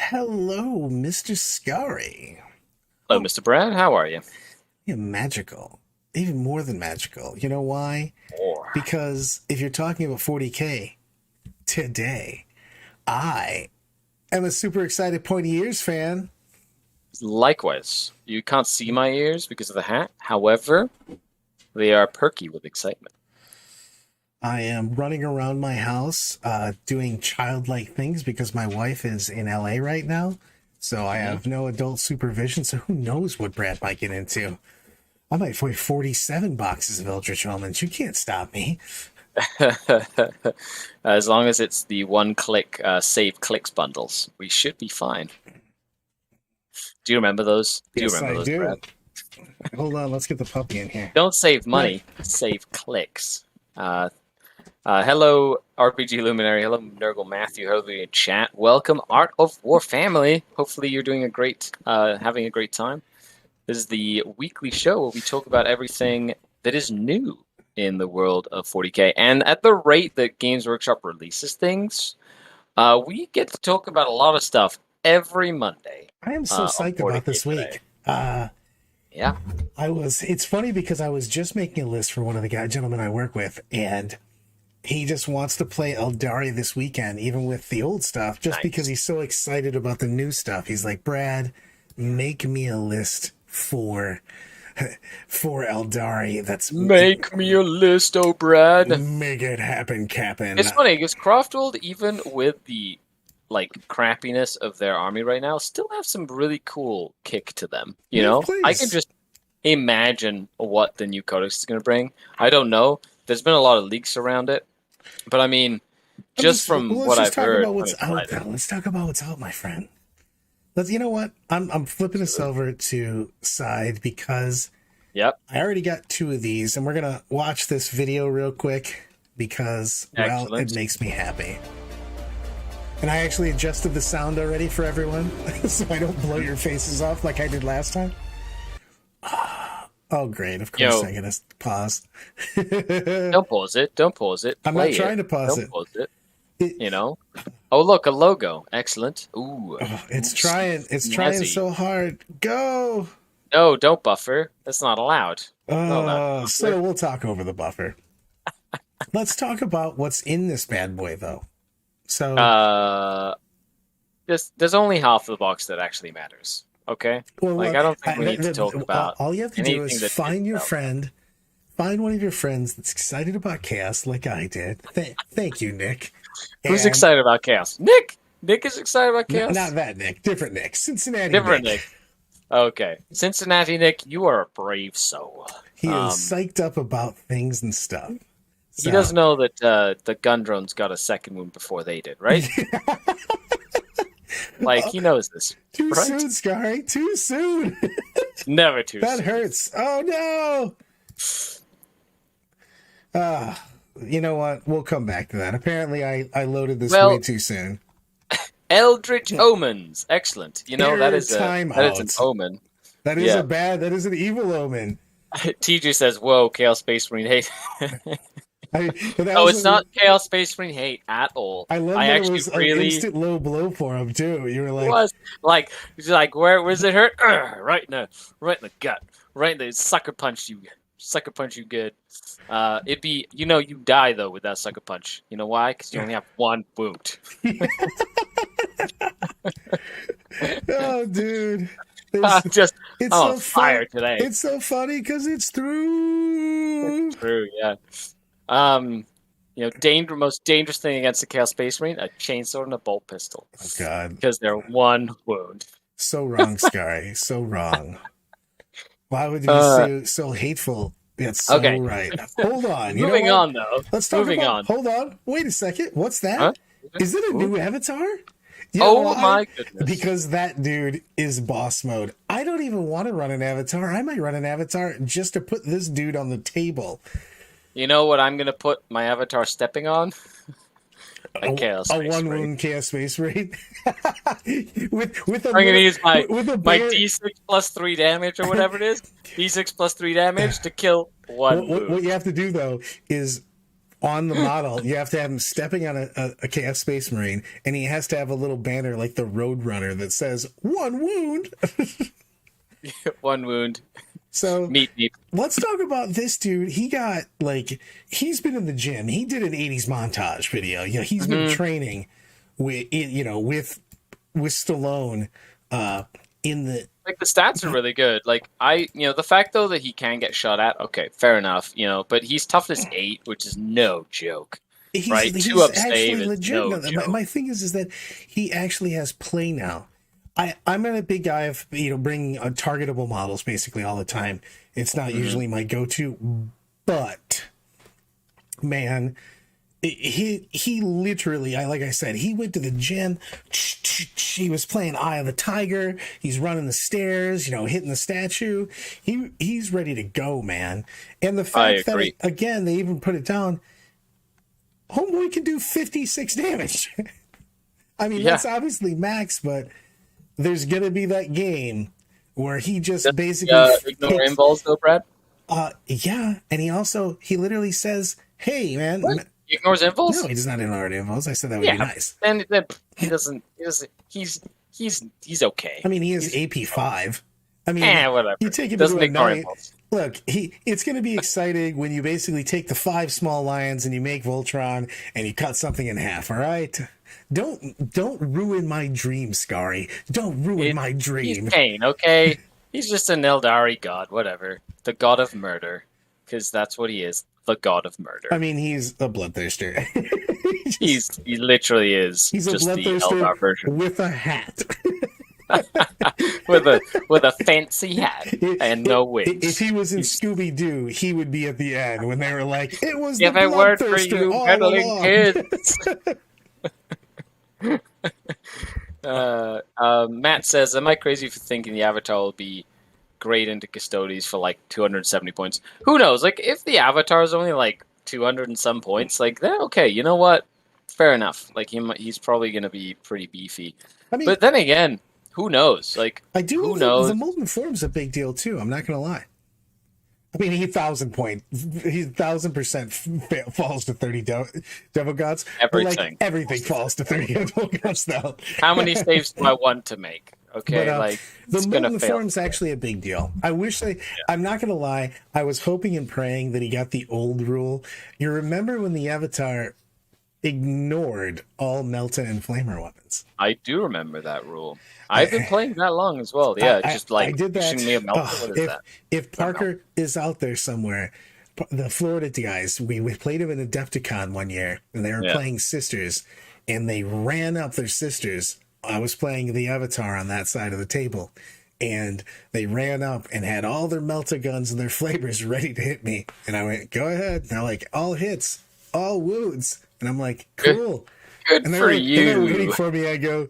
Hello, Mr. Scurry. Hello, Mr. Brad. How are you? You're magical. Even more than magical. You know why? Or Because if you're talking about 40K today, I am a super excited Pointy Ears fan. likewise, you can't see my ears because of the hat. However, they are perky with excitement. I am running around my house doing childlike things because my wife is in LA right now. So I have no adult supervision. So who knows what Brad might get into? I might find 47 boxes of Eldritch Omens. You can't stop me. As long as it's the one-click save clicks bundles, we should be fine. Do you remember those? Yes, I do. Brad? Hold on, let's get the puppy in here. Don't save money, save clicks. Hello, RPG Luminary. Hello, Nurgle Matthew. Hello, in chat. Welcome, Art of War family. Hopefully, you're doing having a great time. This is the weekly show where we talk about everything that is new in the world of 40K. And at the rate that Games Workshop releases things, we get to talk about a lot of stuff every Monday. I am so psyched about this week. Yeah. It's funny because I was just making a list for one of the gentlemen I work with, and he just wants to play Eldari this weekend, even with the old stuff, just because he's so excited about the new stuff. He's like, Brad, make me a list for Eldari. Make me a list, oh Brad. Make it happen, Captain. It's funny because Croftworld, even with the crappiness of their army right now, still have some really cool kick to them. You know, please. I can just imagine what the new codex is going to bring. I don't know. There's been a lot of leaks around it, but I mean, from what I've heard, let's talk about what's out, my friend. You know what? I'm flipping this over to side because I already got 2 of these, and we're gonna watch this video real quick because it makes me happy. And I actually adjusted the sound already for everyone, so I don't blow your faces off like I did last time. Oh, great. Of course, I'm going to pause. Don't pause it. Don't pause it. I'm not trying to pause it. Don't pause it. You know? Oh, look, a logo. Excellent. Ooh. It's trying so hard. Go! No, don't buffer. That's not allowed. So we'll talk over the buffer. Let's talk about what's in this bad boy, though. So, there's only half of the box that actually matters. Okay, well, I don't think we need to talk about. All you have to do is find one of your friends that's excited about chaos, like I did. Thank you, Nick. Who's excited about chaos? Nick. Nick is excited about chaos. Not that Nick. Different Nick. Cincinnati. Different Nick. Okay, Cincinnati Nick, you are a brave soul. He is psyched up about things and stuff. He doesn't know that the gun drones got a second wound before they did, right? He knows this. Too soon, Sky. Too soon. Never too soon. That hurts. Oh, no. You know what? We'll come back to that. Apparently, I loaded this way too soon. Eldritch Omens. Excellent. You know, that is an omen. That is an evil omen. TJ says, whoa, Chaos Space Marine hate. It's not Chaos Space Marine hate at all. I love that it was an instant low blow for him too. You were like, it was where's it hurt? Right in the gut, right in the sucker punch you good. It'd be you die though with that sucker punch. You know why? Because you only have one wound. Oh, dude. It's on so fire today. It's so funny because it's true. It's true, yeah. Most dangerous thing against the Chaos Space Marine, a chainsaw and a bolt pistol. Oh, God. Because they're one wound. So wrong, Sky. So wrong. Why would you be so hateful? That's so right. Hold on. Moving on, though. Let's talk about. Hold on. Wait a second. What's that? Huh? Is it a new avatar? My goodness. Because that dude is boss mode. I don't even want to run an avatar. I might run an avatar just to put this dude on the table. You know what I'm going to put my avatar stepping on? A one wound Chaos Space Marine. with I'm going to use my D6 plus 3 damage or whatever it is. D6 plus 3 damage to kill one wound. What you have to do, though, is on the model, you have to have him stepping on a KF Space Marine, and he has to have a little banner like the Roadrunner that says "1 wound." 1 wound. So meep. Let's talk about this dude. He got he's been in the gym. He did an 80s montage video. He's been training with Stallone in the the stats are really good. The fact though that he can get shot at, okay, fair enough, but he's toughness 8, which is no joke. Right? He's 2 up save actually is no legit. joke. My thing is that he actually has play now. I'm a big guy of bringing targetable models basically all the time. It's not usually my go-to, but man, he literally, like I said, he went to the gym. He was playing Eye of the Tiger. He's running the stairs, hitting the statue. He's ready to go, man. And the fact that again they even put it down. Homeboy can do 56 damage. I mean, that's obviously max, but there's gonna be that game where he just basically ignore involves though, Brad. Yeah, and he literally says, "Hey, man." What? He ignores involves? No, he does not ignore involves. I said that would be nice. And he doesn't. He's okay. I mean, he is AP 5. I mean, whatever. You take him doesn't to a ignore 9. involves. Look, it's going to be exciting when you basically take the 5 small lions and you make Voltron and you cut something in half. All right. Don't ruin my dream, Scary. Don't ruin my dream. He's Kane, okay? He's just an Eldari god, whatever. The god of murder. Because that's what he is. The god of murder. I mean, he's a bloodthirster. He literally is. He's just a the bloodthirster Eldar version. with a hat. with a fancy hat and no wings. If he was in Scooby-Doo, he would be at the end when they were like, "It was if the I weren't for bloodthirster you all meddling along." kids." Matt says, "Am I crazy for thinking the Avatar will be great into Custodes for 270 points? Who knows? If the Avatar is only 200 and some points, then okay, you know what? Fair enough. He's probably going to be pretty beefy. I mean, but then again, who knows? I do. Who knows? The molten form's a big deal too. I'm not going to lie. I mean, he 1,000% falls to 30 devil gods. Everything. Everything falls to 30 devil gods now. How many saves do I want to make? Okay, but, the molten form's actually a big deal. I wish I'm not going to lie. I was hoping and praying that he got the old rule. You remember when the Avatar ignored all Melta and Flamer weapons? I do remember that rule. I've been playing that long as well. Yeah, I did that. Me a Melta. What is that? If Parker is out there somewhere, the Florida guys, we played him in Adepticon one year, and they were playing Sisters, and they ran up their Sisters. I was playing the Avatar on that side of the table, and they ran up and had all their Melta guns and their flamers ready to hit me. And I went, "Go ahead." And they're like, "All hits, all wounds." And I'm like, "Cool." Good and for you. And they're waiting for me. I go,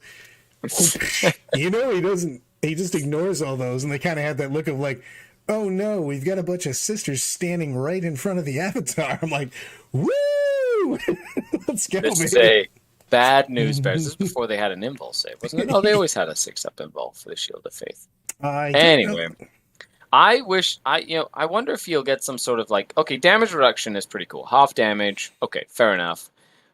he doesn't, he just ignores all those. And they kind of had that look of "Oh no, we've got a bunch of sisters standing right in front of the Avatar." I'm like, "Woo! Let's go, baby." Bad news bears. This is before they had an invul save, wasn't it? No, they always had a 6-up invul for the Shield of Faith. Anyway, I wonder if he'll get some sort of damage reduction is pretty cool. Half damage, okay, fair enough.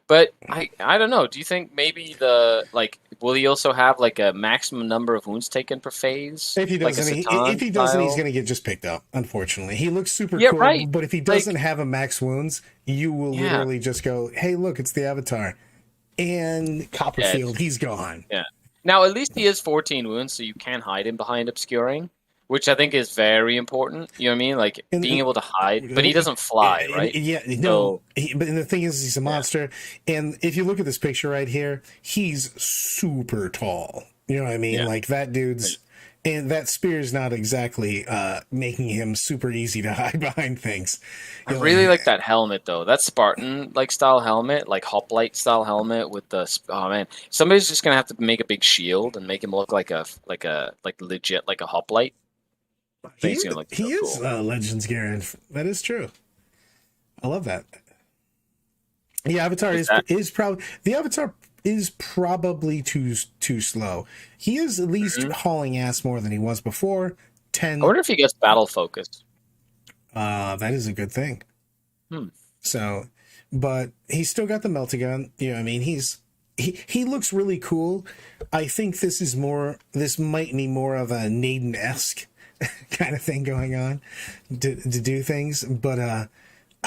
But I don't know. Do you think maybe will he also have a maximum number of wounds taken per phase? If he doesn't, he's going to get just picked up. Unfortunately, he looks super cool. Right. But if he doesn't have a max wounds, you will literally just go, "Hey, look, it's the Avatar." And Copperfield, he's gone. Yeah. Now, at least he has 14 wounds, so you can hide him behind obscuring, which I think is very important. You know what I mean? Being able to hide, but he doesn't fly, right? Yeah, no. But the thing is, he's a monster. And if you look at this picture right here, he's super tall. You know what I mean? Yeah. That dude's... And that spear is not exactly making him super easy to hide behind things. I really like that helmet though. That Spartan style helmet, hoplite style helmet with the somebody's just gonna have to make a big shield and make him look like legit a hoplite. He is Legends Garen. That is true. I love that. The Avatar is probably the Avatar is probably too slow. He is at least hauling ass more than he was before. I wonder if he gets battle focused. That is a good thing. So but he's still got the meltagun. You know, what I mean, he looks really cool. I think this might be more of a Naden-esque kind of thing going on to do things, but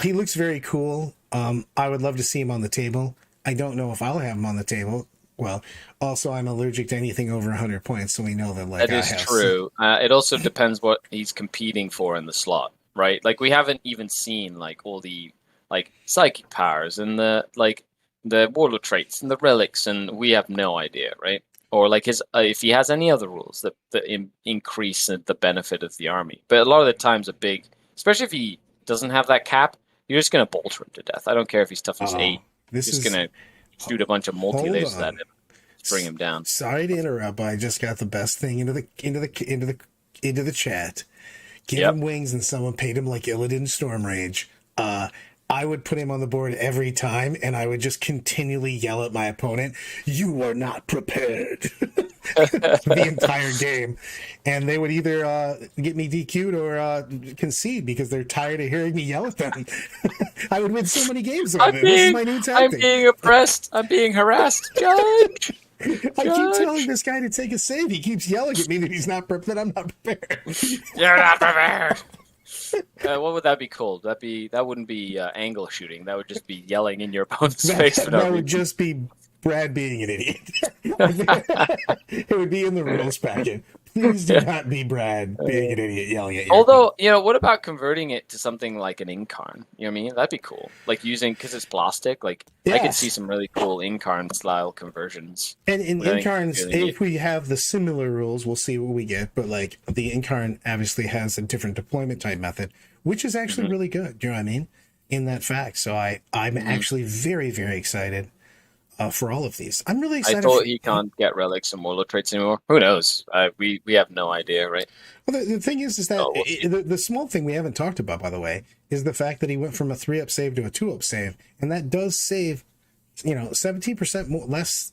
he looks very cool. I would love to see him on the table. I don't know if I'll have him on the table. Well, also I'm allergic to anything over 100 points, so we know that that is true. It also depends what he's competing for in the slot, right? Like we haven't even seen like all the like psychic powers and the warlord traits and the relics, and we have no idea, right? Or like his if he has any other rules that increase the benefit of the army. But a lot of the times, especially if he doesn't have that cap, you're just gonna bolter him to death. I don't care if he's toughness 8. Just gonna shoot a bunch of multi-lasers at him, bring him down. Sorry to interrupt, but I just got the best thing into the chat. Give him wings, and someone paid him like Illidan Stormrage. I would put him on the board every time, and I would just continually yell at my opponent, "You are not prepared," the entire game. And they would either get me DQ'd or concede because they're tired of hearing me yell at them. I would win so many games on it. This is my new tactic. I'm being oppressed. I'm being harassed. Judge! I keep telling this guy to take a save. He keeps yelling at me that I'm not prepared. You're not prepared. What would that be called? That wouldn't be angle shooting. That would just be yelling in your opponent's face. That would just be Brad being an idiot. It would be in the rules packet. Please do not be Brad being an idiot yelling at you. Although, what about converting it to something like an incarn? You know what I mean? That'd be cool. Like because it's plastic. Like I could see some really cool incarn style conversions. And in incarns, if we have the similar rules, we'll see what we get. But like the incarn obviously has a different deployment type method, which is actually really good. You know what I mean? In that fact, so I'm actually very, very excited. For all of these, I'm really excited. I thought he can't get relics and warlord traits anymore. Who knows? We have no idea, right? Well, the thing is that the small thing we haven't talked about, by the way, is the fact that he went from a 3-up save to a 2-up save, and that does save, 17% less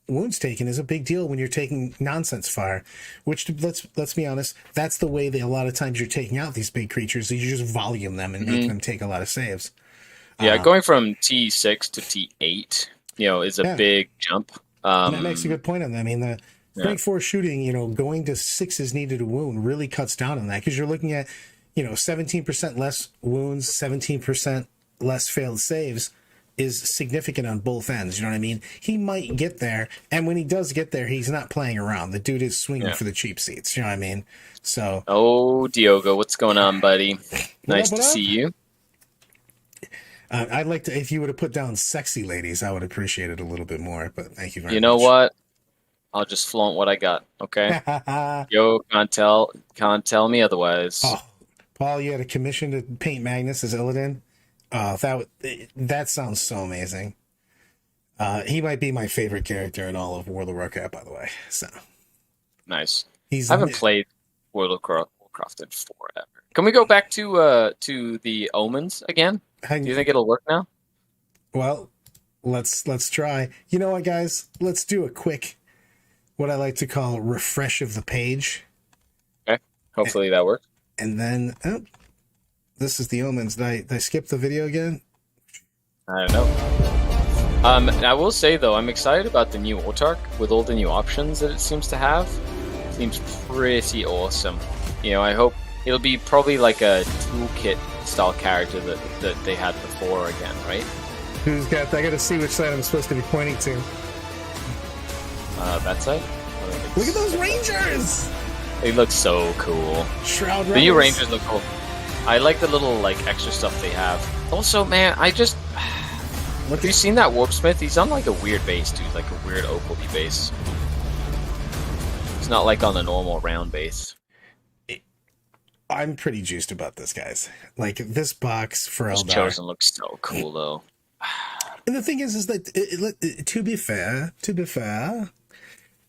wounds taken is a big deal when you're taking nonsense fire. Which let's be honest, that's the way that a lot of times you're taking out these big creatures. You just volume them and make them take a lot of saves. Yeah, going from T6 to T8. Is a big jump. And that makes a good point on that. I mean, the rank 4 shooting, going to 6 is needed to wound really cuts down on that because you're looking at, 17% less wounds, 17% less failed saves is significant on both ends. You know what I mean? He might get there, and when he does get there, he's not playing around. The dude is swinging for the cheap seats. You know what I mean? So. Oh, Diogo, what's going on, buddy? Nice to see you. I'd like to, if you would have put down sexy ladies, I would appreciate it a little bit more, but thank you very much. You know what? I'll just flaunt what I got, okay? Yo, can't tell me otherwise. Oh, Paul, you had a commission to paint Magnus as Illidan? That sounds so amazing. He might be my favorite character in all of World of Warcraft, by the way. So nice. I haven't played World of Warcraft in forever. Can we go back to the Omens again? Do you think it'll work now? Well, let's try. You know what, guys? Let's do a quick, what I like to call refresh of the page. Okay. Hopefully that works. And then, this is the Omens. Did I skip the video again? I don't know. I will say, though, I'm excited about the new Autarch with all the new options that it seems to have. It seems pretty awesome. I hope it'll be probably like a toolkit style character that they had before again, right? I gotta see which side I'm supposed to be pointing to. That side? Look at those Rangers! They look so cool. Shroud Rebels. The new Rangers look cool. I like the little extra stuff they have. Also, man, have you seen that Warpsmith? He's on a weird base, dude. Like a weird opal-y base. It's not like on the normal round base. I'm pretty juiced about this, guys. This box for Eldar. Chosen looks so cool, though. And the thing is that to be fair,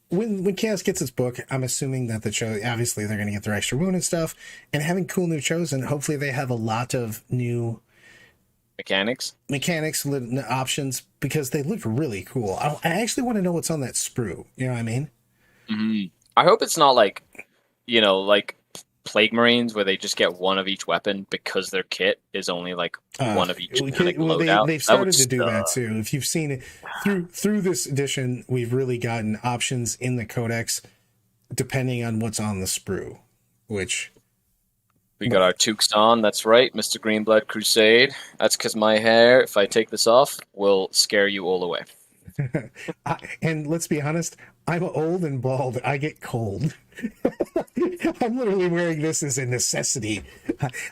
when Chaos gets its book, I'm assuming that obviously they're going to get their extra wound and stuff, and having cool new Chosen. Hopefully, they have a lot of new mechanics, options because they look really cool. I actually want to know what's on that sprue. You know what I mean? Mm-hmm. I hope it's not Plague Marines where they just get one of each weapon because their kit is only like one of each loadout. They've started to do that too. If you've seen it through this edition, we've really gotten options in the codex depending on what's on the sprue, which we got our toques on. That's right, Mr. Greenblood Crusade. That's because my hair, if I take this off, will scare you all away. And let's be honest, I'm old and bald. I get cold. I'm literally wearing this as a necessity.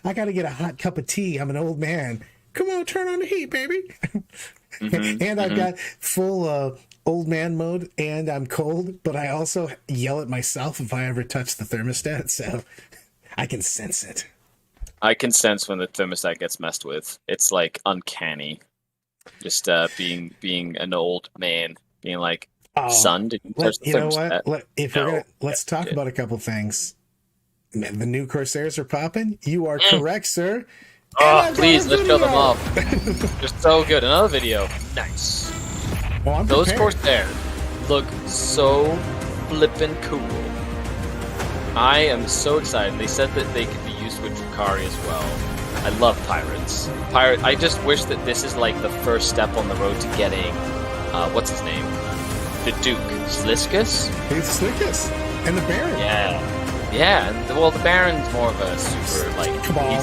I got to get a hot cup of tea. I'm an old man. Come on, turn on the heat, baby. And I've got full old man mode, and I'm cold, but I also yell at myself if I ever touch the thermostat, so I can sense it. I can sense when the thermostat gets messed with. It's like uncanny. Just being an old man, being like, son, did you touch the thermostat? Let's talk about a couple things. The new Corsairs are popping. You are correct, sir. Oh, please, let's show them off. They're so good. Another video. Nice. Well, those Corsairs look so flippin' cool. I am so excited. They said that they could be used with Drukhari as well. I love pirates. I just wish that this is like the first step on the road to getting, what's his name? The Duke. Sliskus? It's Sliskus. And the Baron. Yeah. Well, the Baron's more of a super, like,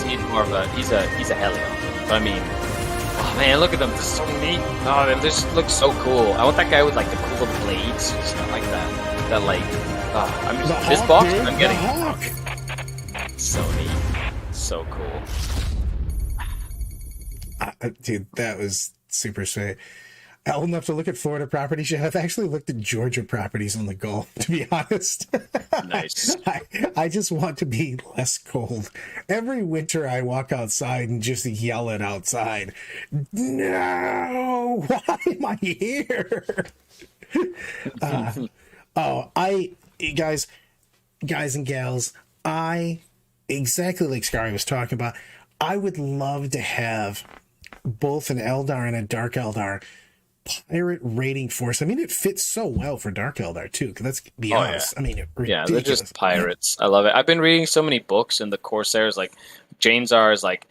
he's more of a, he's a Hellion. But I mean, oh man, look at them. They're so neat. Oh, they just look so cool. I want that guy with like the cool little blades. Stuff like that. That like, this box, dude, I'm getting. So neat. So cool. Dude, that was super sweet. Old enough to look at Florida properties. I've actually looked at Georgia properties on the go, to be honest. Nice. I just want to be less cold. Every winter I walk outside and just yell it outside. No! Why am I here? Guys and gals, exactly like Scary was talking about, I would love to have both an Eldar and a Dark Eldar pirate raiding force. I mean, it fits so well for Dark Eldar too. Let's be honest. Yeah. I mean, yeah, they're just pirates. I love it. I've been reading so many books, and the Corsairs, like James R. is like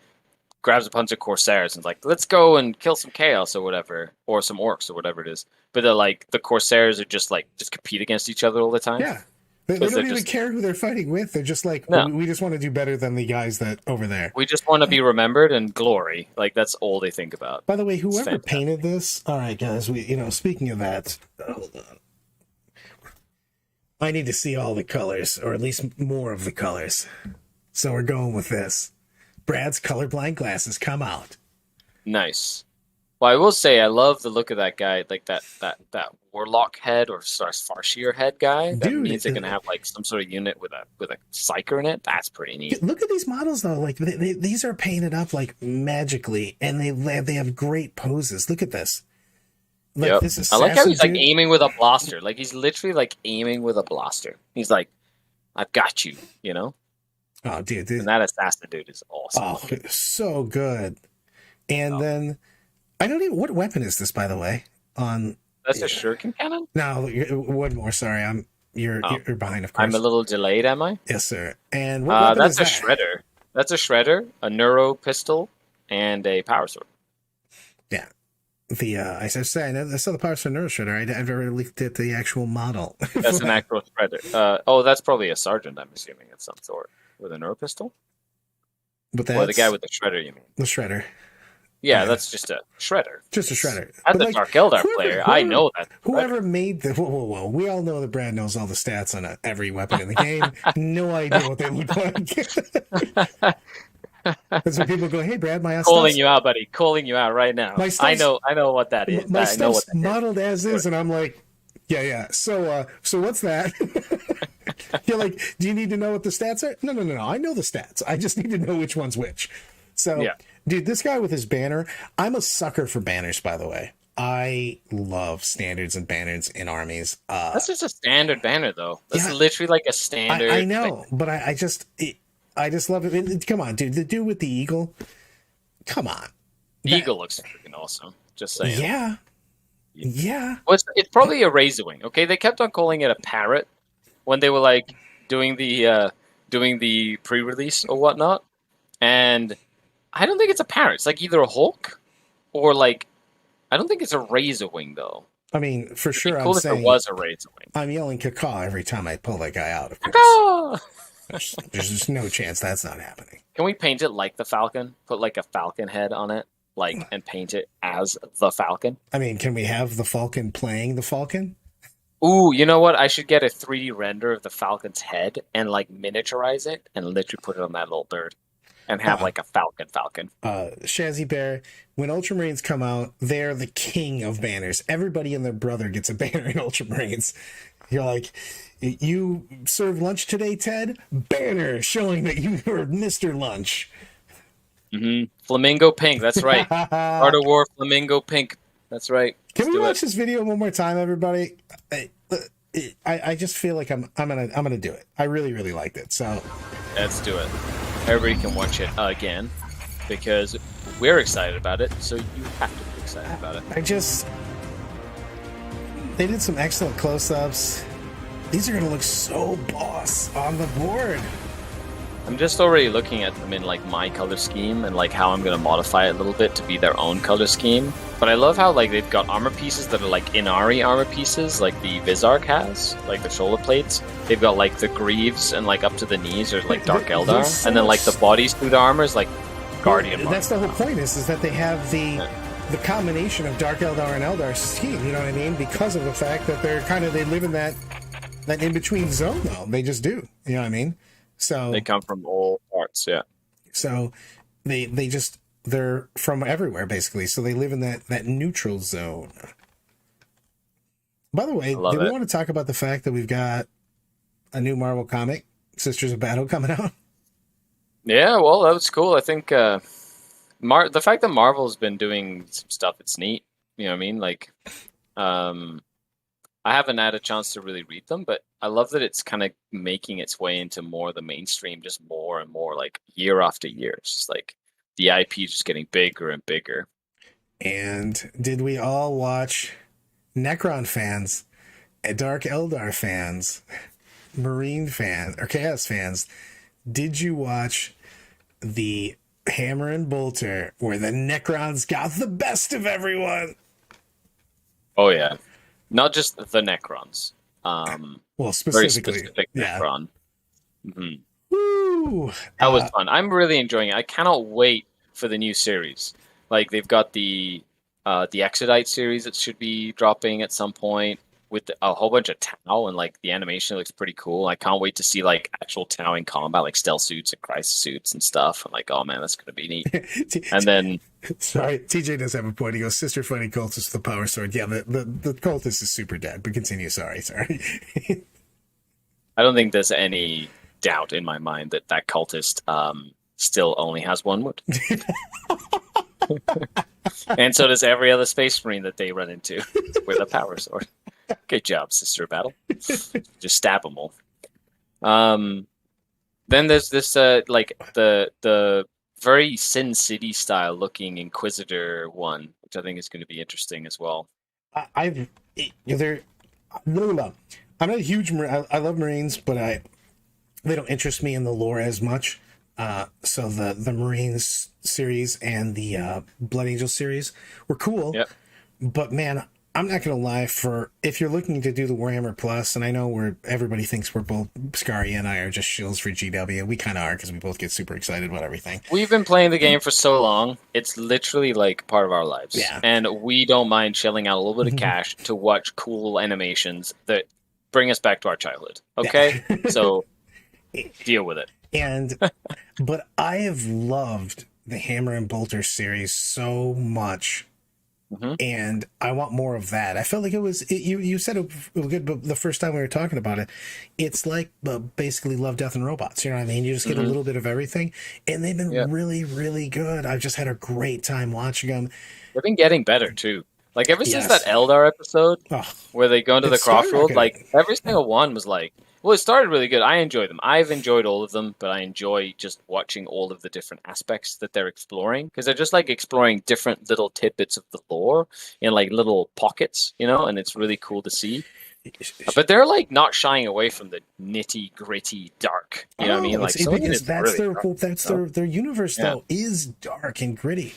grabs a bunch of Corsairs and like, let's go and kill some chaos or whatever, or some orcs or whatever it is. But they're like the Corsairs are just compete against each other all the time. Yeah. They don't even care who they're fighting with. They're just like, no. We just want to do better than the guys that over there. We just want to be remembered and glory. Like, that's all they think about. By the way, whoever painted this, all right, guys, speaking of that, hold on. I need to see all the colors, or at least more of the colors. So we're going with this. Brad's colorblind glasses come out. Nice. Well, I will say I love the look of that guy, like that warlock head or Farseer head guy. That means they're gonna have like some sort of unit with a psyker in it. That's pretty neat. Look at these models though. Like these are painted up like magically, and they have great poses. Look at this. Like this I like how he's like aiming with a blaster. Like he's literally like aiming with a blaster. He's like, "I've got you," you know. Oh, dude. And that assassin dude is awesome. Oh, so good. And then. I don't even. What weapon is this, by the way? That's a shuriken cannon? No, one more. Sorry, you're behind. Of course, I'm a little delayed. Am I? Yes, sir. And what weapon that's is a shredder. That's a shredder, a neuro pistol, and a power sword. Yeah, I saw the power sword neuro shredder. I've never looked at the actual model. That's an actual shredder. That's probably a sergeant. I'm assuming of some sort with a neuro pistol. But that's or the guy with the shredder. You mean the shredder? Yeah, that's just a shredder. Just a shredder. As a Dark Eldar player, I know that. Whoever made the... Whoa. We all know that Brad knows all the stats on every weapon in the game. No idea what they look like. That's when people go, hey, Brad, my stuff's... Calling you out, buddy. Calling you out right now. I know what that is. My stuff's modeled as is, and I'm like, yeah. So what's that? You're like, do you need to know what the stats are? No. I know the stats. I just need to know which one's which. So... Yeah. Dude, this guy with his banner, I'm a sucker for banners, by the way. I love standards and banners in armies. That's just a standard banner, though. That's literally like a standard. I know, but I just love it. Come on, dude. The dude with the eagle. Come on. The eagle looks freaking awesome. Just saying. Yeah. Well, it's probably a razor wing. Okay, they kept on calling it a parrot when they were like doing the doing the pre-release or whatnot, and I don't think it's apparent. It's like either a Hulk or like I don't think it's a Razor Wing though. I mean, for sure, It'd be cool I'm if there saying was a Razor Wing. I'm yelling cacaw every time I pull that guy out, of course. Caw! There's just no chance that's not happening. Can we paint it like the Falcon? Put like a Falcon head on it, like, and paint it as the Falcon? I mean, can we have the Falcon playing the Falcon? Ooh, you know what? I should get a 3D render of the Falcon's head and like miniaturize it and literally put it on that little bird and have like a Falcon. Shazzy Bear, when Ultramarines come out, they're the king of banners. Everybody and their brother gets a banner in Ultramarines. You're like, you served lunch today, Ted? Banner showing that you were Mr. Lunch. Mm-hmm. Flamingo pink, that's right. Art of War flamingo pink. That's right. Can we watch this video one more time, everybody? I just feel like I'm gonna do it. I really, really liked it. So let's do it. Everybody can watch it again because we're excited about it. So you have to be excited about it. They did some excellent close-ups. These are gonna look so boss on the board. I'm just already looking at them in like my color scheme and like how I'm gonna modify it a little bit to be their own color scheme. But I love how like they've got armor pieces that are like Inari armor pieces, like the Vizark has, like the shoulder plates. They've got like the greaves and like up to the knees are like Dark Eldar, and then like the bodies through the armor is like Guardian. That's the whole point is that they have the combination of Dark Eldar and Eldar scheme. You know what I mean? Because of the fact that they live in that in between zone though. They just do. You know what I mean? So they come from all parts, yeah. So they're from everywhere basically. So they live in that neutral zone. By the way, do we want to talk about the fact that we've got a new Marvel comic, Sisters of Battle, coming out? Yeah, well, that was cool. I think the fact that Marvel's been doing some stuff, it's neat. You know what I mean? Like, I haven't had a chance to really read them, but I love that it's kind of making its way into more of the mainstream, just more and more, like year after year. It's just like the IP is just getting bigger and bigger. And did we all watch Necron fans, Dark Eldar fans, Marine fans, or Chaos fans? Did you watch the Hammer and Bolter where the Necrons got the best of everyone? Oh, yeah. Not just the Necrons. Well, specifically. Very specific Necron. Mm-hmm. Woo! That was fun. I'm really enjoying it. I cannot wait for the new series. Like, they've got the Exodite series that should be dropping at some point with a whole bunch of Tau, and like the animation looks pretty cool. I can't wait to see like actual Tau in combat, like stealth suits and crisis suits and stuff. I'm like, oh man, that's gonna be neat. And then sorry, TJ does have a point. He goes, sister fighting cultist with the power sword. Yeah, the cultist is super dead, but continue. Sorry. I don't think there's any doubt in my mind that cultist still only has one wood. And so does every other space marine that they run into with a power sword. Good job, Sister Battle. Just stab them all. Then there's this like the very Sin City style looking Inquisitor one, which I think is going to be interesting as well. I'm not a huge I love Marines, but they don't interest me in the lore as much. So the Marines series and the Blood Angel series were cool. Yep. But man, I'm not gonna lie, if you're looking to do the Warhammer Plus, and I know everybody thinks we're both, Scary and I are just shills for GW. We kind of are because we both get super excited about everything. We've been playing the game for so long; it's literally like part of our lives. Yeah. And we don't mind shelling out a little bit of cash to watch cool animations that bring us back to our childhood. Okay, yeah. So deal with it. But I have loved the Hammer and Bolter series so much. Mm-hmm. And I want more of that. I felt like you said it was good, but the first time we were talking about it, it's like basically Love, Death, and Robots. You know what I mean? You just get a little bit of everything. And they've been really, really good. I've just had a great time watching them. They've been getting better, too. Like, ever since that Eldar episode where they go into the crossroad, like, every single one was like, well, it started really good. I enjoy them. I've enjoyed all of them, but I enjoy just watching all of the different aspects that they're exploring, because they're just like exploring different little tidbits of the lore in like little pockets, you know, and it's really cool to see. But they're like not shying away from the nitty gritty dark. You know what I mean? Like because that's really their universe though is dark and gritty,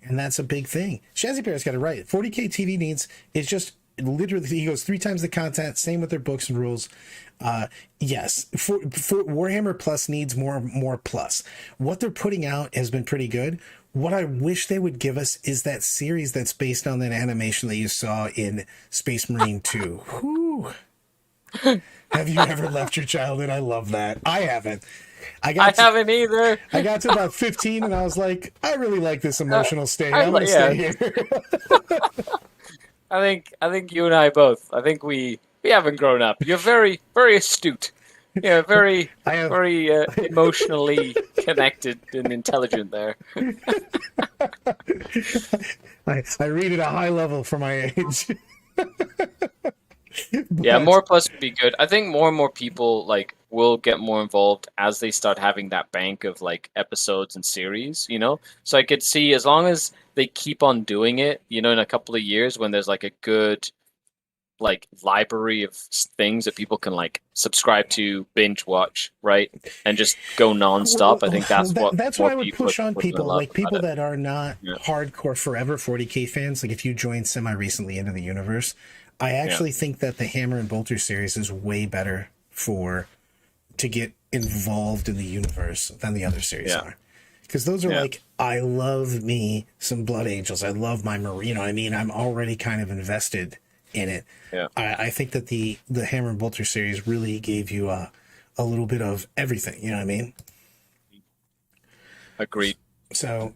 and that's a big thing. Shazzy Bear's got it right. 40K TV needs is just literally, he goes 3 times the content. Same with their books and rules. Yes, for Warhammer Plus needs more plus. What they're putting out has been pretty good. What I wish they would give us is that series that's based on that animation that you saw in Space Marine 2. Whew. Have you ever left your childhood? I love that. I haven't. I haven't either. I got to about 15 and I was like, I really like this emotional state. I'm going to stay here. I think you and I both. I think we haven't grown up. You're very, very astute. Yeah, very emotionally connected and intelligent there. I read at a high level for my age. Yeah, more plus would be good. I think more and more people like will get more involved as they start having that bank of like episodes and series, you know? So I could see as long as they keep on doing it, you know, in a couple of years when there's like a good like library of things that people can like subscribe to, binge watch, right? And just go nonstop. I think that's what I would push on people, like people that are not hardcore forever 40K fans. Like if you joined semi recently into the universe, I actually think that the Hammer and Bolter series is way better to get involved in the universe than the other series are. Because those are like, I love me some Blood Angels. I love my Marine. You know what I mean? I'm already kind of invested in it. Yeah. I think that the Hammer and Bolter series really gave you a little bit of everything. You know what I mean? Agreed. So,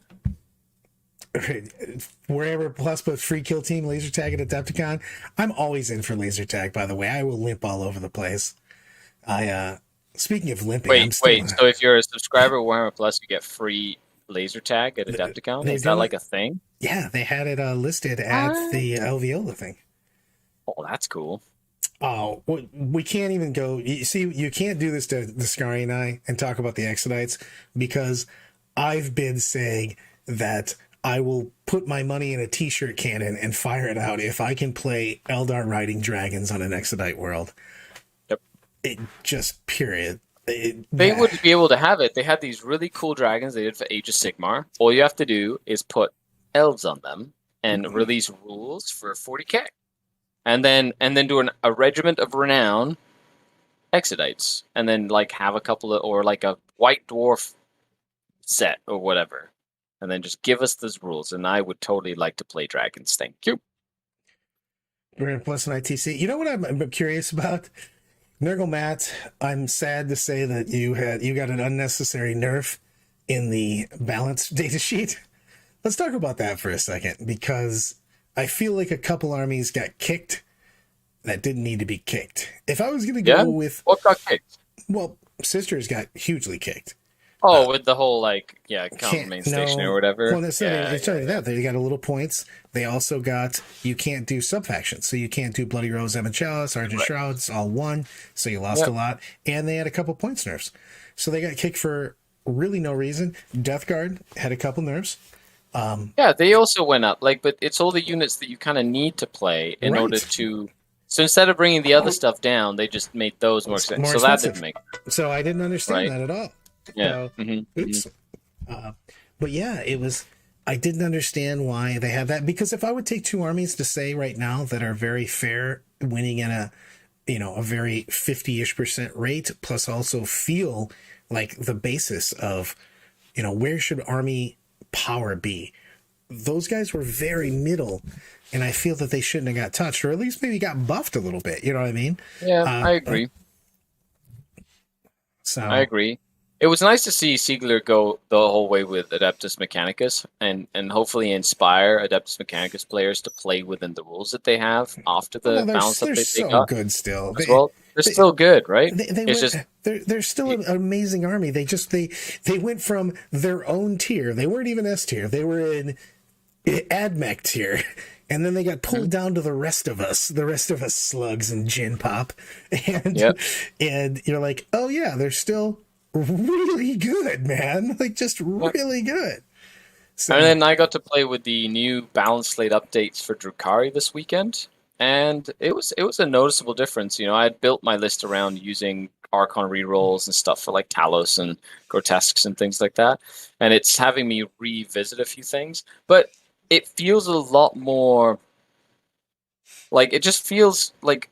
Warhammer Plus, but free kill team, laser tag at Adepticon. I'm always in for laser tag, by the way. I will limp all over the place. Speaking of limping, wait. So if you're a subscriber to Warhammer Plus, you get free laser tag at Adepticon? Is that like a thing? Yeah, they had it listed at the Alveola thing. Oh, that's cool. Oh, we can't even go. You see, you can't do this to the Scary and I and talk about the Exodites because I've been saying that I will put my money in a t-shirt cannon and fire it out if I can play Eldar riding dragons on an Exodite world. Yep. It just, period. They would be able to have it. They had these really cool dragons they did for Age of Sigmar. All you have to do is put elves on them and release rules for 40K. And then do a regiment of renown Exodites. And then like have a couple of, or like a white dwarf set or whatever. And then just give us those rules. And I would totally like to play dragons. Thank you. We're Plus and ITC. You know what I'm curious about? Nurgle Matt, I'm sad to say that you got an unnecessary nerf in the balanced data sheet. Let's talk about that for a second, because I feel like a couple armies got kicked that didn't need to be kicked. If I was going to go with... What got kicked? Well, Sisters got hugely kicked. Oh, with the whole, counter main station or whatever? Well, it's only that. They got a little points. They also got, you can't do sub-factions. So you can't do Bloody Rose, Evan Chalice, Argent Shrouds, all one. So you lost a lot. And they had a couple points nerfs. So they got kicked for really no reason. Death Guard had a couple nerfs. They also went up. But it's all the units that you kind of need to play in order to... So instead of bringing the other stuff down, they just made those more expensive. So that didn't make sense. So I didn't understand that at all. Yeah. Oops. But yeah, it was. I didn't understand why they had that, because if I would take two armies to say right now that are very fair, winning in a very 50-ish% rate, plus also feel like the basis of, where should army power be? Those guys were very middle, and I feel that they shouldn't have got touched, or at least maybe got buffed a little bit. You know what I mean? Yeah, I agree. I agree. It was nice to see Siegler go the whole way with Adeptus Mechanicus and hopefully inspire Adeptus Mechanicus players to play within the rules that they have after the balance that they got. They're good still. They're still good, right? They're still an amazing army. They went from their own tier. They weren't even S tier. They were in AdMech tier. And then they got pulled down to the rest of us slugs and gin pop. And you're like, oh yeah, they're still really good, man. Just really good. So, and then I got to play with the new balance slate updates for Drukhari this weekend. and it was a noticeable difference. I had built my list around using Archon rerolls and stuff for like Talos and Grotesques and things like that, and it's having me revisit a few things, but it feels a lot more like it just feels like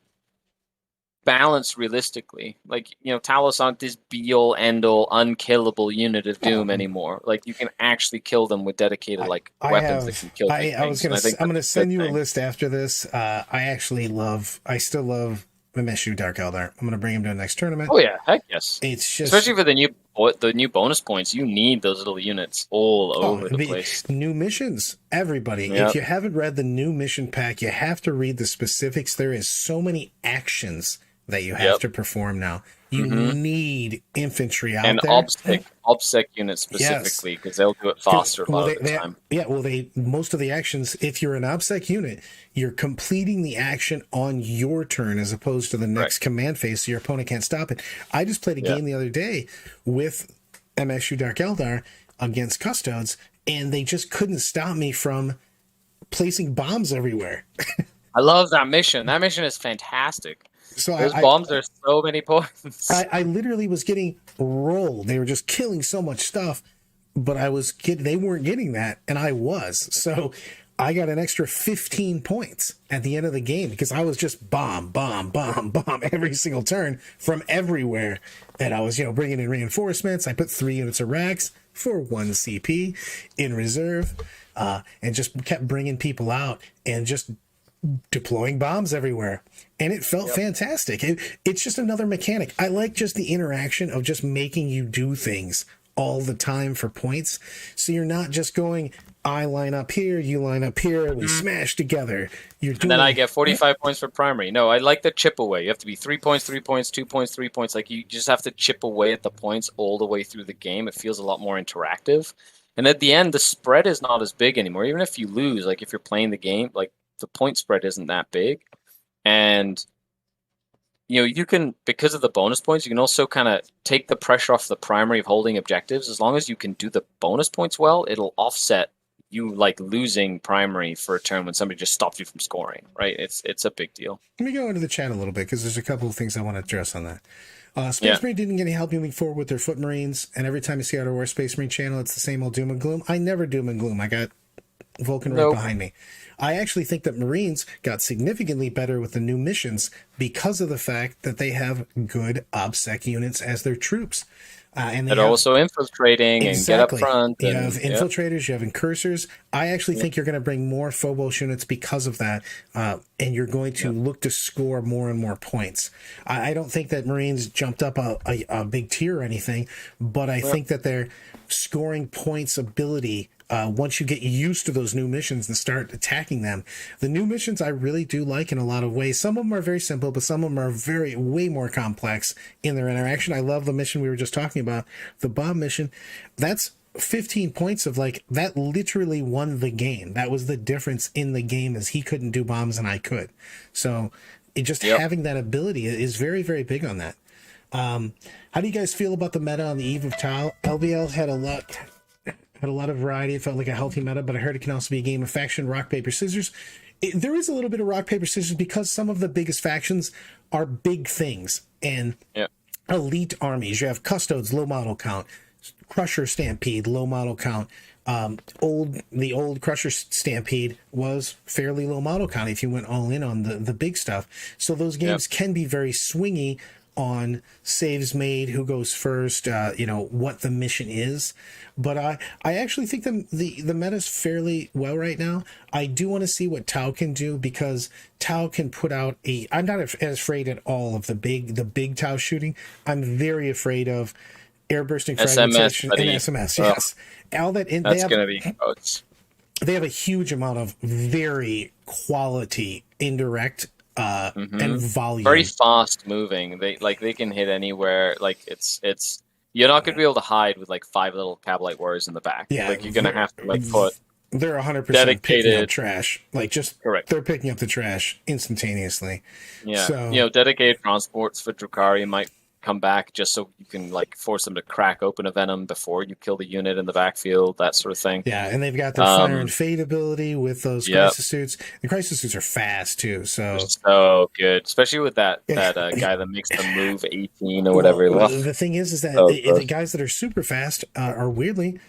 balanced realistically. Like, Talos aren't this be-all, end-all, unkillable unit of doom anymore. Like, you can actually kill them with dedicated weapons that can kill things. I'm gonna send you a list after this. I still love Mimeshu Dark Eldar. I'm gonna bring him to the next tournament. Oh yeah, heck yes. It's just, especially for the new bonus points, you need those little units all over the place. New missions, everybody. Yep. If you haven't read the new mission pack, you have to read the specifics. There is so many actions that you have to perform now. You need infantry out there. And OBSEC units specifically, because they'll do it faster a lot of the time. Most of the actions, if you're an OBSEC unit, you're completing the action on your turn as opposed to the next command phase, so your opponent can't stop it. I just played a game the other day with MSU Dark Eldar against Custodes, and they just couldn't stop me from placing bombs everywhere. I love that mission. That mission is fantastic. So those bombs are so many points. I literally was getting rolled. They were just killing so much stuff, but they weren't getting that, and I was. So I got an extra 15 points at the end of the game because I was just bomb every single turn from everywhere. And I was, bringing in reinforcements. I put 3 units of racks for 1 CP in reserve, and just kept bringing people out and just deploying bombs everywhere, and it felt fantastic. It's just another mechanic. I like just the interaction of just making you do things all the time for points, so you're not just going, I line up here, you line up here, we smash together. And then I get 45 points for primary. No, I like the chip away. You have to be 3 points, 3 points, 2 points, 3 points. Like, you just have to chip away at the points all the way through the game. It feels a lot more interactive, and at the end, the spread is not as big anymore. Even if you lose, like if you're playing the game, like the point spread isn't that big, and you can, because of the bonus points, you can also kind of take the pressure off the primary of holding objectives. As long as you can do the bonus points well, it'll offset you like losing primary for a turn when somebody just stops you from scoring, right? It's a big deal. Let me go into the chat a little bit because there's a couple of things I want to address on that. Space Marine didn't get any help moving forward with their Foot Marines, and every time you see Outer War Space Marine channel, it's the same old doom and gloom. I never doom and gloom. I got Vulcan right behind me. I actually think that Marines got significantly better with the new missions because of the fact that they have good OBSEC units as their troops. And they're also infiltrating and get up front. You have infiltrators, you have incursors. I actually think you're going to bring more Phobos units because of that, and you're going to look to score more and more points. I don't think that Marines jumped up a big tier or anything, but I think that their scoring points ability, once you get used to those new missions and start attacking them, the new missions I really do like in a lot of ways. Some of them are very simple, but some of them are way more complex in their interaction. I love the mission we were just talking about, the bomb mission. That's 15 points of that literally won the game. That was the difference in the game, is he couldn't do bombs and I could. So having that ability is very, very big on that. How do you guys feel about the meta on the Eve of Tau? LBL had a lot of variety. It felt like a healthy meta, but I heard it can also be a game of faction, rock, paper, scissors. There is a little bit of rock, paper, scissors because some of the biggest factions are big things and elite armies. You have Custodes, low model count. Crusher Stampede, low model count. The old Crusher Stampede was fairly low model count if you went all in on the big stuff. So those games can be very swingy on saves made, who goes first, what the mission is. But I actually think the meta's fairly well right now. I do want to see what Tau can do, because Tau can put out I'm not as afraid at all of the big Tau shooting. I'm very afraid of air bursting fragmentation and SMS. Yes. All that that's going to be they have a huge amount of very quality indirect and volume. Very fast moving. They can hit anywhere. Like it's you're not going to be able to hide with 5 little Cabalite warriors in the back. Yeah, you're going to have to put. They're 100% picking up trash. Correct. They're picking up the trash instantaneously. Yeah. So dedicated transports for Drukhari might come back just so you can like force them to crack open a venom before you kill the unit in the backfield, that sort of thing. Yeah, and they've got their fire and fade ability with those crisis suits. The crisis suits are fast too, so good, especially with that guy that makes them move 18 or whatever. Well, the thing is that the guys that are super fast are weirdly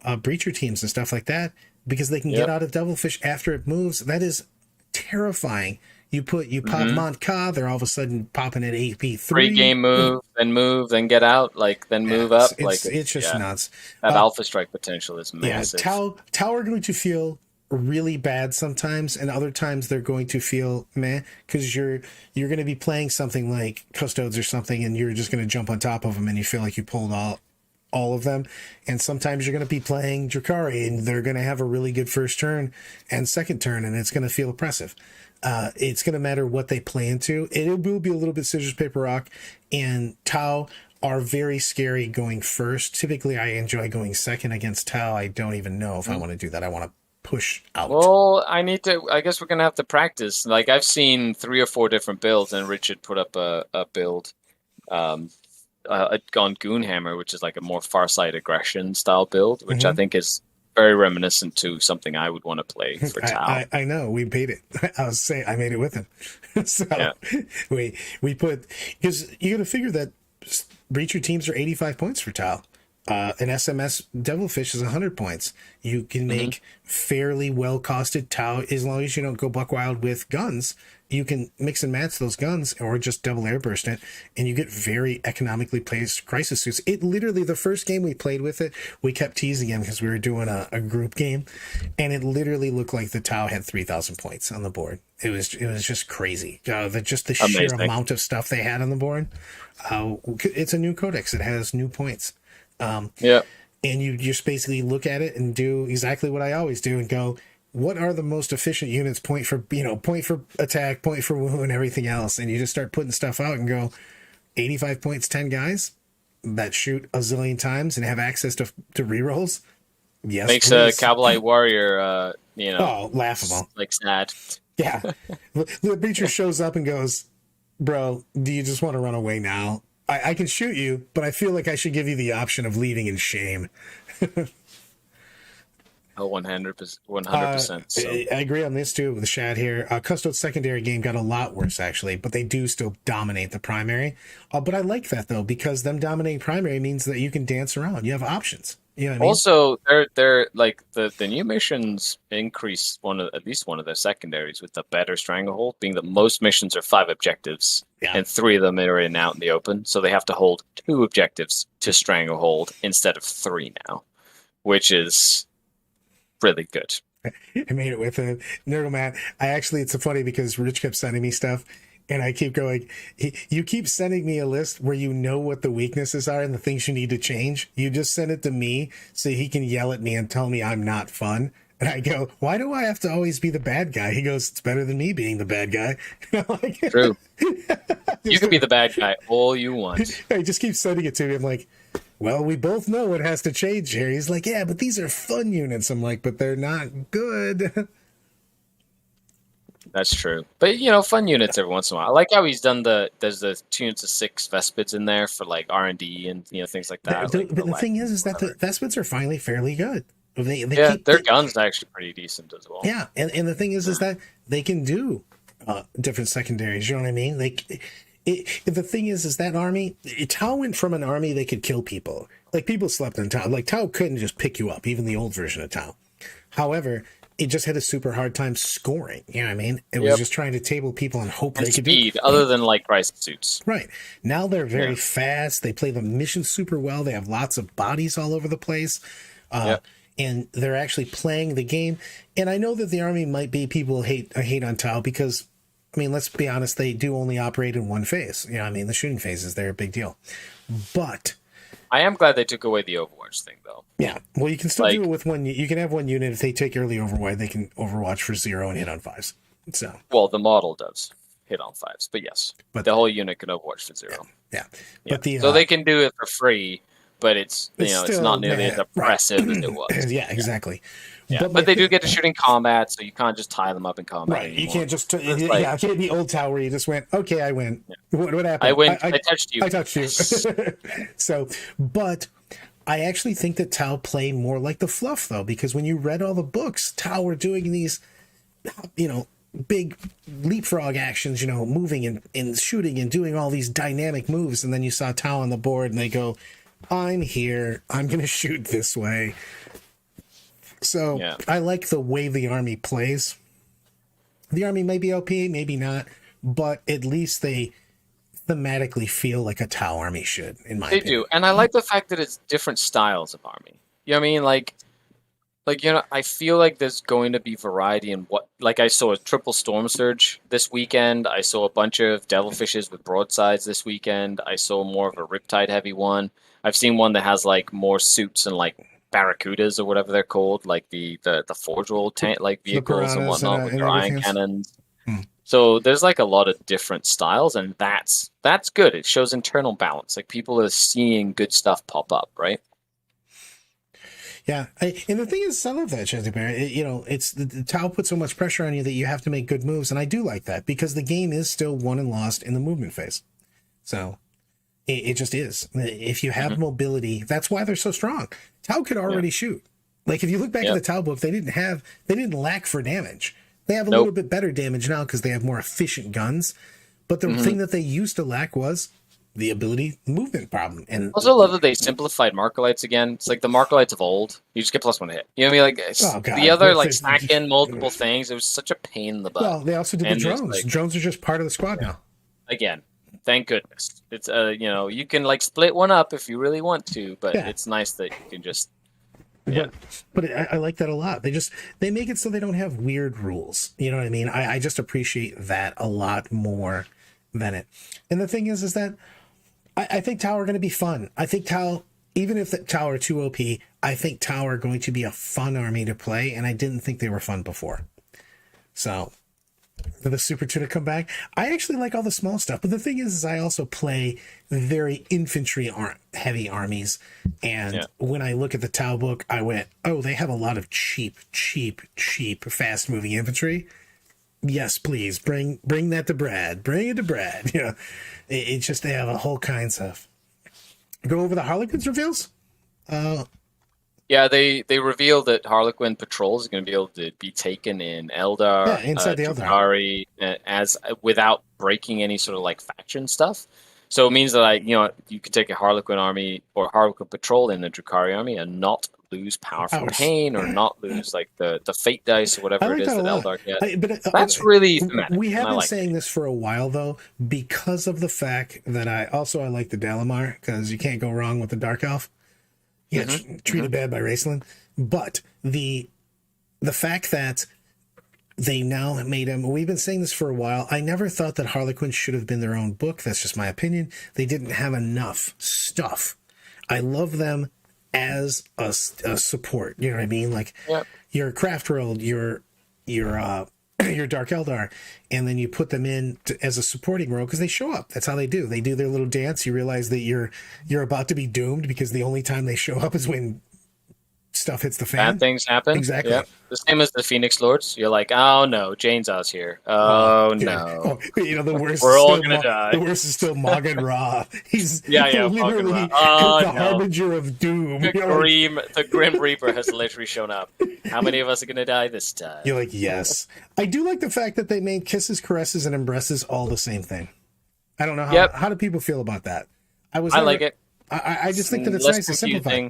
breacher teams and stuff like that, because they can get out of Devilfish after it moves. That is terrifying. You pop Mont Ka, they're all of a sudden popping at AP3. Pre-game move, then get out, then move up. It's just nuts. That Alpha Strike potential is massive. Yeah, Tau are going to feel really bad sometimes, and other times they're going to feel meh, because you're going to be playing something like Custodes or something, and you're just going to jump on top of them, and you feel like you pulled all of them. And sometimes you're going to be playing Drakari, and they're going to have a really good first turn and second turn, and it's going to feel oppressive. It's going to matter what they play into. It will be a little bit scissors, paper, rock, and Tau are very scary going first. Typically, I enjoy going second against Tau. I don't even know if I want to do that. I want to push out. Well, I guess we're going to have to practice. Like, I've seen 3 or 4 different builds, and Richard put up a build on Goonhammer, which is like a more Farsight aggression style build, which I think is very reminiscent to something I would want to play for Tau. I know, we made it. I was saying I made it with him. So we put, because you got to figure that breacher teams are 85 points for Tau. An SMS Devilfish is 100 points. You can make fairly well costed Tau as long as you don't go buck wild with guns. You can mix and match those guns or just double airburst it, and you get very economically placed crisis suits. It literally, the first game we played with it, we kept teasing him because we were doing a group game, and it literally looked like the Tau had 3,000 points on the board. It was just crazy. The sheer amount of stuff they had on the board. It's a new codex. It has new points. And you just basically look at it and do exactly what I always do and go, what are the most efficient units, point for attack, point for wound, everything else, and you just start putting stuff out and go 85 points, 10 guys that shoot a zillion times and have access to rerolls. Yes, makes a Cabalite warrior laughable, like sad. Yeah. The breacher shows up and goes, bro, do you just want to run away now? I can shoot you, but I feel like I should give you the option of leaving in shame. 100%. So. I agree on this too with the Shad here. Custode's secondary game got a lot worse actually, but they do still dominate the primary. But I like that though, because them dominating primary means that you can dance around. You have options. You know what I mean? Also, they're like the new missions increase at least one of their secondaries with the better stranglehold, being that most missions are 5 objectives and 3 of them are out in the open, so they have to hold 2 objectives to stranglehold instead of 3 now, which is really good. I made it with a Nurgle. It's so funny because Rich kept sending me stuff. And I keep going, you keep sending me a list where you know what the weaknesses are and the things you need to change. You just send it to me so he can yell at me and tell me I'm not fun. And I go, why do I have to always be the bad guy? He goes, it's better than me being the bad guy. True. You can be the bad guy all you want. He just keeps sending it to me. I'm like, well, we both know it has to change here. He's like, yeah, but these are fun units. I'm like, but they're not good. That's true. But, fun units every once in a while. I like how he's done there's the 2 units of 6 Vespids in there for, like, R&D and, things like that. But the thing is that the Vespids are finally fairly good. Their guns are actually pretty decent as well. Yeah, and the thing is that they can do different secondaries, you know what I mean? The thing is that army, Tau went from an army they could kill people. Like, people slept in Tau. Like, Tau couldn't just pick you up, even the old version of Tau. However, it just had a super hard time scoring. You know what I mean? It was just trying to table people and hope they could speed, other than like crisis suits. Right. Now they're very fast. They play the mission super well. They have lots of bodies all over the place. And they're actually playing the game. And I know that the army might be people hate on Tau because, I mean, let's be honest, they do only operate in one phase. You know what I mean? The shooting phases, they're a big deal. But I am glad they took away the Overwatch thing, though. Yeah, well, you can still do it with one. You can have one unit. If they take early Overwatch, they can Overwatch for 0 and hit on 5s. So, well, the model does hit on 5s, but yes, but the whole unit can Overwatch for 0. Yeah. But so they can do it for free, but it's it's not nearly as oppressive as it was. Yeah, exactly. Yeah, but they do get to shoot in combat, so you can't just tie them up in combat Right, anymore. you can't just... I can't be Old Tower where you just went, okay, I win. Yeah. What happened? I win. I touched you. I touched you. So, but I actually think that Tau play more like the fluff, though, because when you read all the books, Tau were doing these, big leapfrog actions, moving and shooting and doing all these dynamic moves, and then you saw Tau on the board, and they go, I'm here, I'm going to shoot this way. So I like the way the army plays. The army may be OP, maybe not, but at least they thematically feel like a Tau army should, in my opinion. They do, and I like the fact that it's different styles of army. You know what I mean? Like I feel like there's going to be variety in what... Like, I saw a triple storm surge this weekend. I saw a bunch of devilfishes with broadsides this weekend. I saw more of a riptide heavy one. I've seen one that has like more suits and like barracudas or whatever they're called, like the forge roll tank like vehicles and whatnot with their iron cannons. So there's like a lot of different styles, and that's good. It shows internal balance. Like, people are seeing good stuff pop up, right? Yeah, and the thing is, I love that, Chesney Bear. It's the Tau puts so much pressure on you that you have to make good moves, and I do like that because the game is still won and lost in the movement phase. So it just is. If you have mobility, that's why they're so strong. Tau could already shoot. Like, if you look back at the Tau book, they didn't lack for damage. They have a little bit better damage now because they have more efficient guns. But the thing that they used to lack was the movement problem. And I also love that they simplified Markolites again. It's like the Markolites of old. You just get +1 hit. You know what I mean? Like, the other, like, stack in multiple things, it was such a pain in the butt. Well, they also did the drones. Drones are just part of the squad now. Again, thank goodness. It's you can like split one up if you really want to, but it's nice that you can just... But I like that a lot. They make it so they don't have weird rules. You know what I mean? I just appreciate that a lot more than it. And the thing is that I think Tau are going to be fun. I think Tau, even if the Tau are too OP, I think Tau are going to be a fun army to play, and I didn't think they were fun before. So, for the Super Two to come back, I actually like all the small stuff. But the thing is I also play very infantry heavy armies, and when I look at the Tau book, I went, oh, they have a lot of cheap, fast moving infantry. Yes, please bring that to Brad. Bring it to Brad. It's just they have a whole kinds of... Go over the Harlequins reveals. They revealed that Harlequin patrols are going to be able to be taken in Eldar, inside the Eldar, as without breaking any sort of like faction stuff. So it means that you could take a Harlequin army or Harlequin patrol in the Drukhari army and not lose power from pain or not lose like the fate dice or whatever it is that Eldar get. That's really thematic. We have been saying this for a while though, because of the fact that I like the Dalamar, because you can't go wrong with the Dark Elf. Treated bad by Raceland. But the fact that they now made him... We've been saying this for a while. I never thought that Harlequin should have been their own book. That's just my opinion. They didn't have enough stuff. I love them as a support. You know what I mean? Like, your Craft World, your Dark Eldar, and then you put them in as a supporting role because they show up. That's how they do. They do their little dance. You realize that you're about to be doomed because the only time they show up is when stuff hits the fan. Bad things happen. Exactly. Yep. The same as the Phoenix Lords. You're like, oh no, Jane's out here. Oh no. The worst. We're all gonna die. The worst is still Morgan Ra. He's literally the harbinger of doom. The Grim Reaper has literally shown up. How many of us are gonna die this time? You're like, yes. I do like the fact that they made kisses, caresses, and embraces all the same thing. I don't know how do people feel about that. I like it. I just think that it's nice to simplify.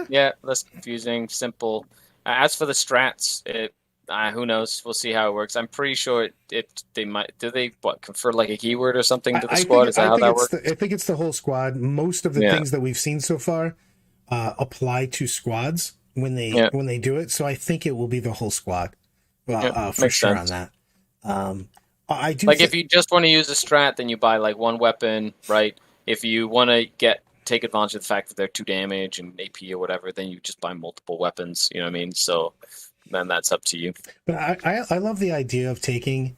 Yeah, less confusing, simple. As for the strats, who knows? We'll see how it works. I'm pretty sure they might. Do they confer like a keyword or something to the squad? Is that how that works? I think it's the whole squad. Most of the things that we've seen so far apply to squads when they do it. So I think it will be the whole squad. For sure sense. On that. I do if you just want to use a strat, then you buy like one weapon, right? If you want to take advantage of the fact that they're 2 damage and AP or whatever, then you just buy multiple weapons. You know what I mean? So then that's up to you. But I love the idea of taking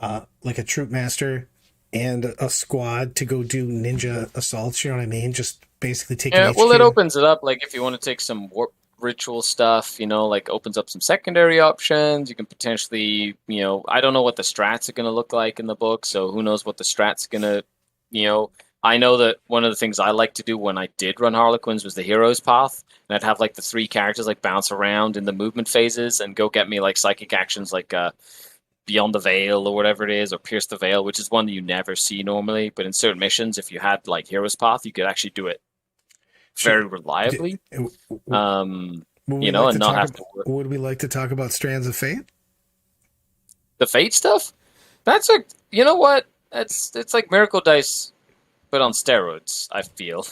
like a troop master and a squad to go do ninja assaults. You know what I mean? Just basically taking HQ. Well, it opens it up. Like if you want to take some warp ritual stuff, like opens up some secondary options. You can potentially, I don't know what the strats are going to look like in the book, so who knows what the strats going to, I know that one of the things I like to do when I did run Harlequins was the hero's path, and I'd have like the 3 characters like bounce around in the movement phases and go get me like psychic actions like Beyond the Veil or whatever it is, or Pierce the Veil, which is one that you never see normally. But in certain missions, if you had like hero's path, you could actually do it very reliably. And not have to work. Would we like to talk about Strands of Fate? The Fate stuff? That's you know what? It's like Miracle Dice, but on steroids, I feel.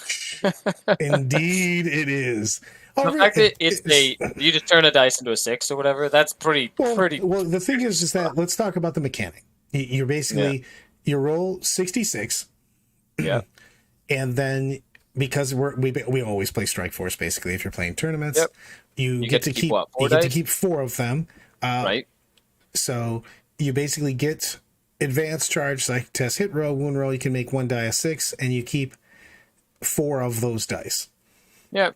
Indeed, it is. The fact that you just turn a dice into a 6 or whatever, that's pretty. Well, the thing is that let's talk about the mechanic. You're basically you roll 66. Yeah. And then because we always play Strike Force basically if you're playing tournaments, you get to keep what, 4 dice? Get to keep 4 of them. Right. So you basically get advanced charge, psychic test, hit roll, wound roll. You can make 1 die a 6, and you keep 4 of those dice. Yeah.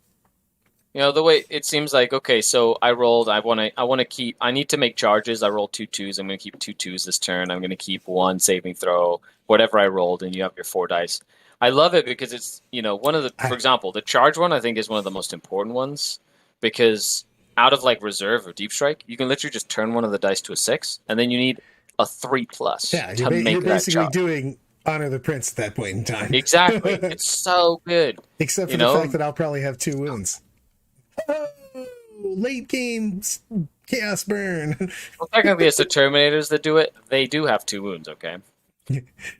The way it seems like, okay, so I rolled, I need to make charges. I rolled 2 2s. I'm going to keep 2 2s this turn. I'm going to keep 1 saving throw, whatever I rolled, and you have your 4 dice. I love it because it's, one of the, for example, the charge one I think is one of the most important ones because out of like reserve or deep strike, you can literally just turn one of the dice to a 6, and then you need a 3+ to make you're basically doing Honor the Prince at that point in time. Exactly. It's so good. Except for the fact that I'll probably have 2 wounds. Oh, late game chaos burn. Well, technically, it's the Terminators that do it. They do have 2 wounds, okay?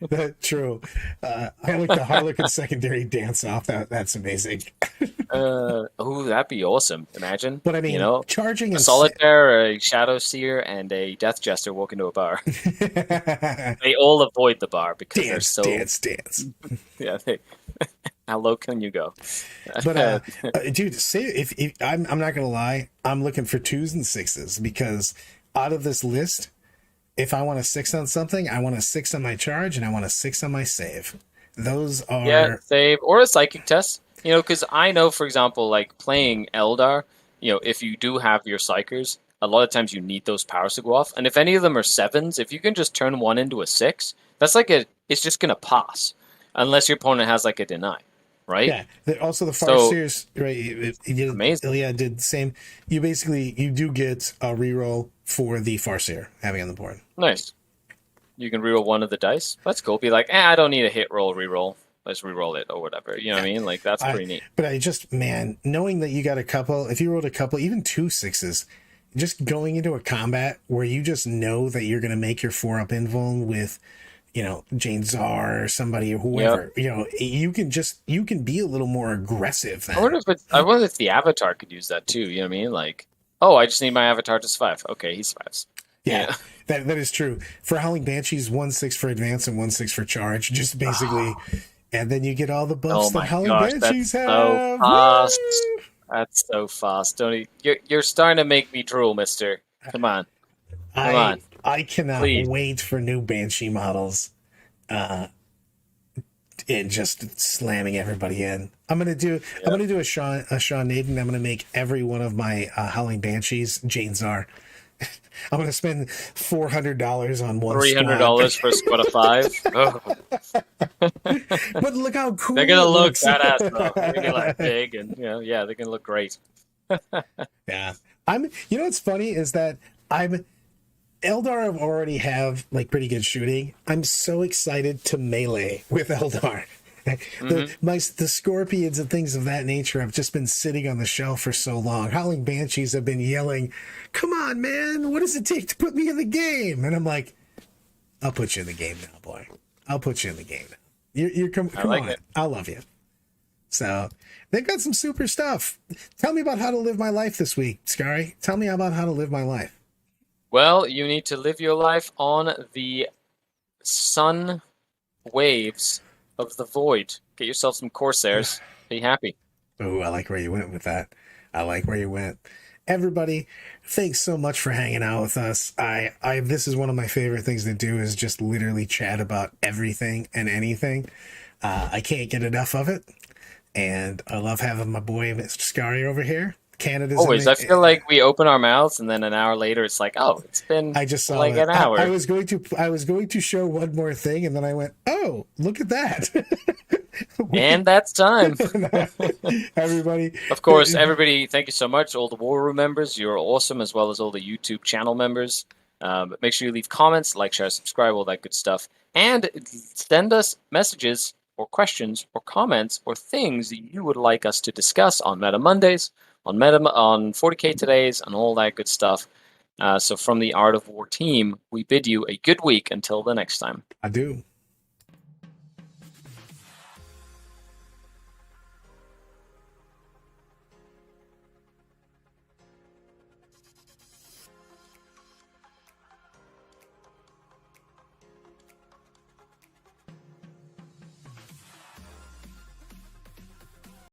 That's true. I like the Harlequin secondary dance off. That's amazing. That'd be awesome. Imagine. But I mean, charging a Solitaire, a Shadow Seer, and a Death Jester walk into a bar. They all avoid the bar because they're so dance. Yeah. How low can you go? But dude, say if I'm not gonna lie, I'm looking for 2s and 6s because out of this list, if I want a 6 on something, I want a 6 on my charge and I want a 6 on my save. Those are save or a psychic test. Because I know, for example, like playing Eldar, if you do have your psychers, a lot of times you need those powers to go off. And if any of them are 7s, if you can just turn one into a 6, that's like it's just gonna pass, unless your opponent has like a deny. Right. Yeah. Also, the Farseers, right? Amazing. Ilya did the same. You do get a reroll for the Farseer having on the board. Nice. You can reroll 1 of the dice. That's cool. Be like, I don't need a hit roll reroll. Let's reroll it or whatever. You know what I mean? Like that's pretty neat. But knowing that you got a couple, if you rolled a couple, even 2 6s, just going into a combat where you just know that you're going to make your 4-up invuln with, Jane Czar or somebody or whoever, you can be a little more aggressive. I wonder if the Avatar could use that too. You know what I mean? Like, I just need my Avatar to survive. Okay, he survives. Yeah. That is true. For Howling Banshees, 1/6 for advance and 1/6 for charge. Just basically, and then you get all the buffs that Howling Banshees have. So fast. That's so fast. You're starting to make me drool, Mister. Come on. I cannot wait for new Banshee models, and just slamming everybody in. I'm gonna do a Sean Naden. I'm gonna make every one of my Howling Banshees Jane Czar. I'm gonna spend $400 on one. $300 for a squad of 5. Oh. But look how cool they're gonna look badass though. They're gonna be like big and they're gonna look great. Yeah, what's funny is that Eldar already have like pretty good shooting. I'm so excited to melee with Eldar. The Scorpions and things of that nature have just been sitting on the shelf for so long. Howling Banshees have been yelling, "Come on, man! What does it take to put me in the game?" And I'm like, "I'll put you in the game now, boy. I'll put you in the game now. You're come on. It. I love you." So they've got some super stuff. Tell me about how to live my life this week, Scary. Tell me about how to live my life. Well, you need to live your life on the sun waves of the void. Get yourself some Corsairs. Be happy. Oh, I like where you went with that. I like where you went. Everybody, thanks so much for hanging out with us. This is one of my favorite things to do is just literally chat about everything and anything. I can't get enough of it. And I love having my boy Mr. Scary over here. Canada's Always. I feel like we open our mouths and then an hour later it's like, oh, it's been I just saw like that. an hour. I was going to show one more thing, and then I went, oh, look at that. And that's time. Everybody. Of course, everybody, thank you so much. All the War Room members, you're awesome, as well as all the YouTube channel members. But make sure you leave comments, like, share, subscribe, all that good stuff. And send us messages or questions or comments or things that you would like us to discuss on Meta Mondays, on 40K Todays, and all that good stuff. So from the Art of War team, we bid you a good week until the next time. I do.